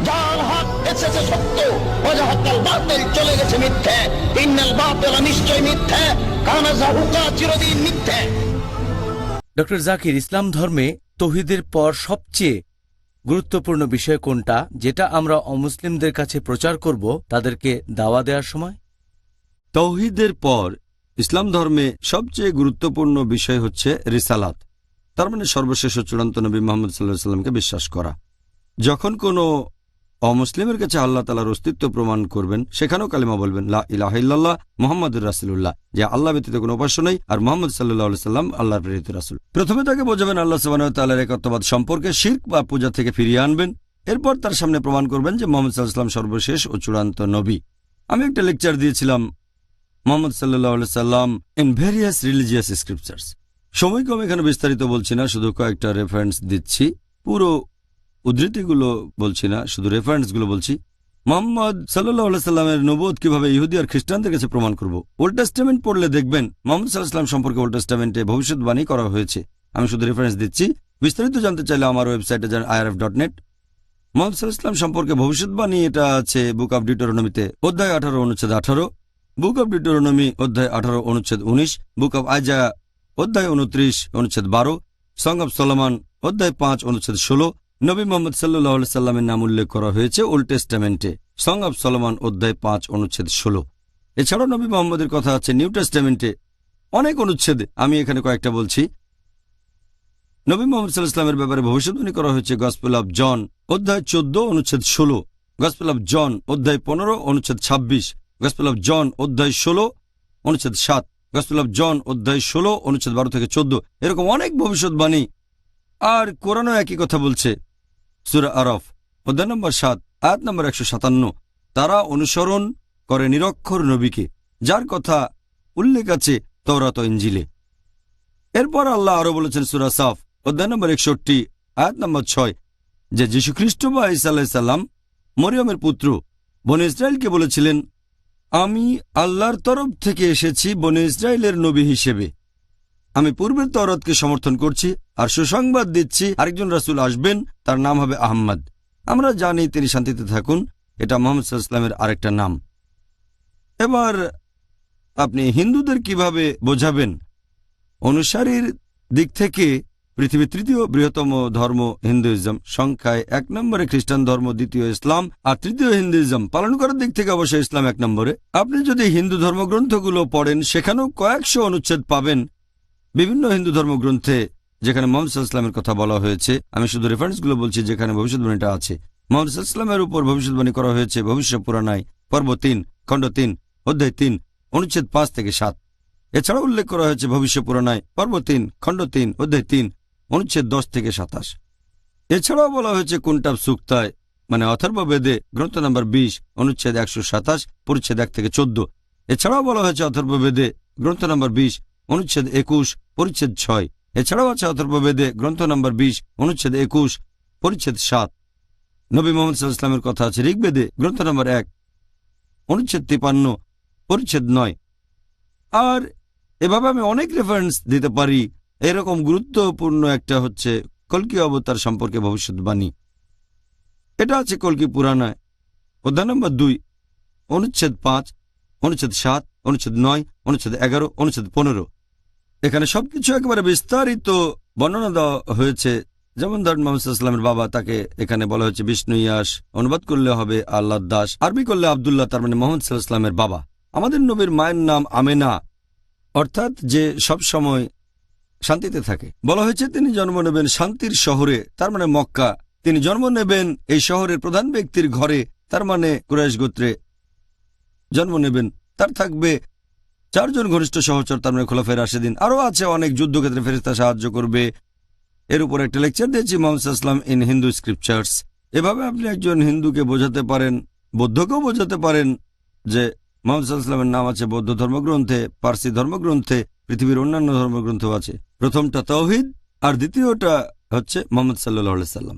যার হক এসেছে সত্য, ওয়াজাহাকাল বাতিল চলে গেছে মিথ্যে। ইন্নাল বাতিল নিশ্চয় মিথ্যে, কানা যাহুকা চিরদিন মিথ্যে। ডক্টর জাকির, ইসলাম ধর্মে তৌহিদের পর সবচেয়ে গুরুত্বপূর্ণ বিষয় কোনটা, যেটা আমরা অমুসলিমদের কাছে প্রচার করব তাদেরকে দাওয়া দেওয়ার সময়? তাওহীদের পর ইসলাম ধর্মে সবচেয়ে গুরুত্বপূর্ণ বিষয় হচ্ছে রিসালাত, তার মানে সর্বশেষ ও চূড়ান্ত নবী মুহাম্মদ সাল্লাল্লাহু আলাইহি সাল্লামকে বিশ্বাস করা। যখন কোনো অমুসলিমের কাছে আল্লাহ তাআলার অস্তিত্ব প্রমাণ করবেন, সেখানেও কালিমা বলবেন লা ইলাহা ইল্লাল্লাহ মুহাম্মাদুর রাসূলুল্লাহ, যে আল্লাহ ব্যতীত কোনো উপাস্য নেই আর মুহাম্মদ সাল্লাল্লাহু আলাইহি সাল্লাম আল্লাহর প্রেরিত রাসূল। প্রথমে তাকে বোঝাবেন আল্লাহ সুবহানাহু ওয়া তাআলার একত্ববাদ সম্পর্কে, শিরক বা পূজা থেকে ফিরিয়ে আনবেন। এরপর তার সামনে প্রমাণ করবেন যে মুহাম্মদ সাল্লাল্লাহু আলাইহি সাল্লাম সর্বশেষ ও চূড়ান্ত নবী। আমি একটা লেকচার দিয়েছিলাম, মুহাম্মদ সাল্লাল্লাহু আলাইহি সাল্লাম ইন ভেরিয়াস রিলিজিয়াস স্ক্রিপচার্স। সময় কম, এখানে বিস্তারিত বলছি না, শুধু কয়েকটা রেফারেন্স দিচ্ছি। পুরো উদ্ধৃতিগুলো বলছি না, শুধু রেফারেন্সগুলো বলছি। মুহাম্মদ সাল্লাল্লাহু আলাইহি সাল্লামের নবুয়ত কিভাবে ইহুদি আর খ্রিস্টানদের কাছে প্রমাণ করব। ওল্ড টেস্টামেন্ট পড়লে দেখবেন মুহাম্মদ সাল্লাল্লাহু আলাইহি সাল্লাম সম্পর্কে ওল্ড টেস্টামেন্টে ভবিষ্যৎবাণী করা হয়েছে। আমি শুধু রেফারেন্স দিচ্ছি, বিস্তারিত জানতে চাইলে আমার ওয়েবসাইটে যান irf.net। মুহাম্মদ সাল্লাল্লাহু আলাইহি সাল্লাম সম্পর্কে ভবিষ্যৎবাণী এটা আছে বুক অব ডিউটেরোনমিতে অধ্যায় 18 অনুচ্ছেদ 18, বুক অব ডিউটেরোনমি অধ্যায় 18 অনুচ্ছেদ 19, বুক অব আইজায়া অধ্যায় 29 অনুচ্ছেদ 12, সং অব সলোমন অধ্যায় 5 অনুচ্ছেদ 16। নবী মুহাম্মদ সাল্লাল্লাহু আলাইহি সাল্লামের নাম উল্লেখ করা হয়েছে ওল্ড টেস্টামেন্টে সং অব সলোমন অধ্যায় 5 অনুচ্ছেদ 16। এছাড়াও নবী মুহাম্মদের কথা আছে নিউ টেস্টামেন্টে অনেক অনুচ্ছেদে, আমি এখানে কয়েকটা বলছি। নবী মুহাম্মদ সাল্লাল্লাহু আলাইহি সাল্লামের ব্যাপারে ভবিষ্যদ্বাণী করা হয়েছে গসপেল অব জন অধ্যায় 14 অনুচ্ছেদ 16, গসপেল অব জন অধ্যায় 15 অনুচ্ছেদ 26, গসপেল অব জন অধ্যায় 16 অনুচ্ছেদ 7, গসপেল অব জন অধ্যায় 16 অনুচ্ছেদ 12 থেকে 14। এরকম অনেক ভবিষ্যৎবাণী। আর কোরআনও একই কথা বলছে। সূরা আরাফ অধ্যায় নম্বর 7 আয়াত নম্বর 157, তারা অনুসরণ করে নিরক্ষর নবীকে, যার কথা উল্লেখ আছে তাওরাত ও ইনজিলে। এরপর আল্লাহ আরো বলেছেন সূরা সাফ অধ্যায় নম্বর 61 আয়াত নম্বর 6, যে যীশু খ্রিস্ট বা ঈসা আলাইহিস সালাম মরিয়মের পুত্র বনী ইসরায়েলকে বলেছিলেন, আমি আল্লাহর তরফ থেকে এসেছি বনী ইসরায়েলের নবী হিসেবে। আমি পূর্বের তাওরাতকে সমর্থন করছি আর সুসংবাদ দিচ্ছি আরেকজন রাসূল আসবেন, তার নাম হবে আহমদ। আমরা জানি তিনি শান্তিতে থাকুন, এটা মুহাম্মদ সাল্লাল্লাহু আলাইহি ওয়াসাল্লামের আরেকটা নাম। এবার আপনি হিন্দুদের কিভাবে বোঝাবেন? অনুসারীর দিক থেকে পৃথিবীর তৃতীয় বৃহত্তম ধর্ম হিন্দুইজম, সংখ্যায় 1 নম্বরে খ্রিস্টান ধর্ম, দ্বিতীয় ইসলাম আর তৃতীয় হিন্দুইজম। পালন করার দিক থেকে অবশ্যই ইসলাম 1 নম্বরে। আপনি যদি হিন্দু ধর্মগ্রন্থগুলো পড়েন, সেখানেও কয়েকশো অনুচ্ছেদ পাবেন বিভিন্ন হিন্দু ধর্মগ্রন্থে যেখানে মুহাম্মদ সাল্লাল্লাহু আলাইহি ওয়াসাল্লামের কথা বলা হয়েছে। আমি শুধু রেফারেন্সগুলো বলছি যেখানে ভবিষ্যৎবাণীটা আছে। মুহাম্মদ সাল্লাল্লাহু আলাইহি ওয়াসাল্লামের উপর ভবিষ্যৎবাণী করা হয়েছে ভবিষ্য পুরাণায় পর্ব 3 খণ্ড 3 অধ্যায় 3 অনুচ্ছেদ 5 থেকে 7। এছাড়াও উল্লেখ করা হয়েছে ভবিষ্য পুরাণায় পর্ব 3 খণ্ড 3 অধ্যায় 3 অনুচ্ছেদ 10 থেকে 27। এছাড়াও বলা হয়েছে কুন্টাব সুক্তায় মানে অথর্ববেদে গ্রন্থ নম্বর 20 অনুচ্ছেদ 127 পরিচ্ছেদ 1 থেকে 14। এছাড়াও বলা হয়েছে অথর্ববেদে গ্রন্থ নম্বর 20 অনুচ্ছেদ 21 পরিচ্ছেদ 6। এছাড়াও আছে অথর্ববেদে গ্রন্থ নম্বর 20 অনুচ্ছেদ 21 পরিচ্ছেদ 7। নবী মুহাম্মদ সাল্লাল্লাহু আলাইহি ওয়াসাল্লামের কথা আছে ঋগ্বেদে গ্রন্থ নম্বর 1 অনুচ্ছেদ 53 পরিচ্ছেদ 9। আর এভাবে আমি অনেক রেফারেন্স দিতে পারি। এরকম গুরুত্বপূর্ণ একটা হচ্ছে কল্কি অবতার সম্পর্কে ভবিষ্যৎবাণী। এটা আছে কল্কি পুরাণায় অধ্যায় নম্বর 2 অনুচ্ছেদ 5 অনুচ্ছেদ 7 অনুচ্ছেদ 9 অনুচ্ছেদ 11 অনুচ্ছেদ 15। এখানে সবকিছু একেবারে বিস্তারিত বর্ণনা দেওয়া হয়েছে। যেমন ধরেন মুহাম্মদ সাল্লাল্লাহু আলাইহি ওয়াসাল্লামের বাবা, তাকে এখানে বলা হয়েছে বিষ্ণু ইয়াস, অনুবাদ করলে হবে আল্লাহর দাস, আরবি করলে আব্দুল্লাহ, তার মানে মুহাম্মদ সাল্লাল্লাহু আলাইহি ওয়াসাল্লামের বাবা। আমাদের নবীর মায়ের নাম আমেনা, অর্থাৎ যে সব সময় শান্তিতে থাকে। বলা হয়েছে তিনি জন্ম নেবেন শান্তির শহরে, তার মানে মক্কা। তিনি জন্ম নেবেন এই শহরের প্রধান ব্যক্তির ঘরে, তার মানে কুরাইশ গোত্রে জন্ম নেবেন। তার থাকবে 4 জন ঘনিষ্ঠ সহচর, তার মানে খোলাফায়ে রাশেদিন। আরও আছে অনেক যুদ্ধক্ষেত্রে ফেরেশতা সাহায্য করবে। এর উপর একটা লেকচার দিয়েছি মুহাম্মদ সাল্লাল্লাহু আলাইহি ওয়াসাল্লাম ইন হিন্দু স্ক্রিপচার্স। এভাবে আপনি একজন হিন্দুকে বোঝাতে পারেন, বৌদ্ধকেও বোঝাতে পারেন যে মুহাম্মদ সাল্লাল্লাহু আলাইহি ওয়াসাল্লামের নাম আছে বৌদ্ধ ধর্মগ্রন্থে, পার্সি ধর্মগ্রন্থে, পৃথিবীর অন্যান্য ধর্মগ্রন্থ আছে। প্রথমটা তাওহীদ আর দ্বিতীয়টা হচ্ছে মুহাম্মদ সাল্লাল্লাহু আলাইহি ওয়াসাল্লাম।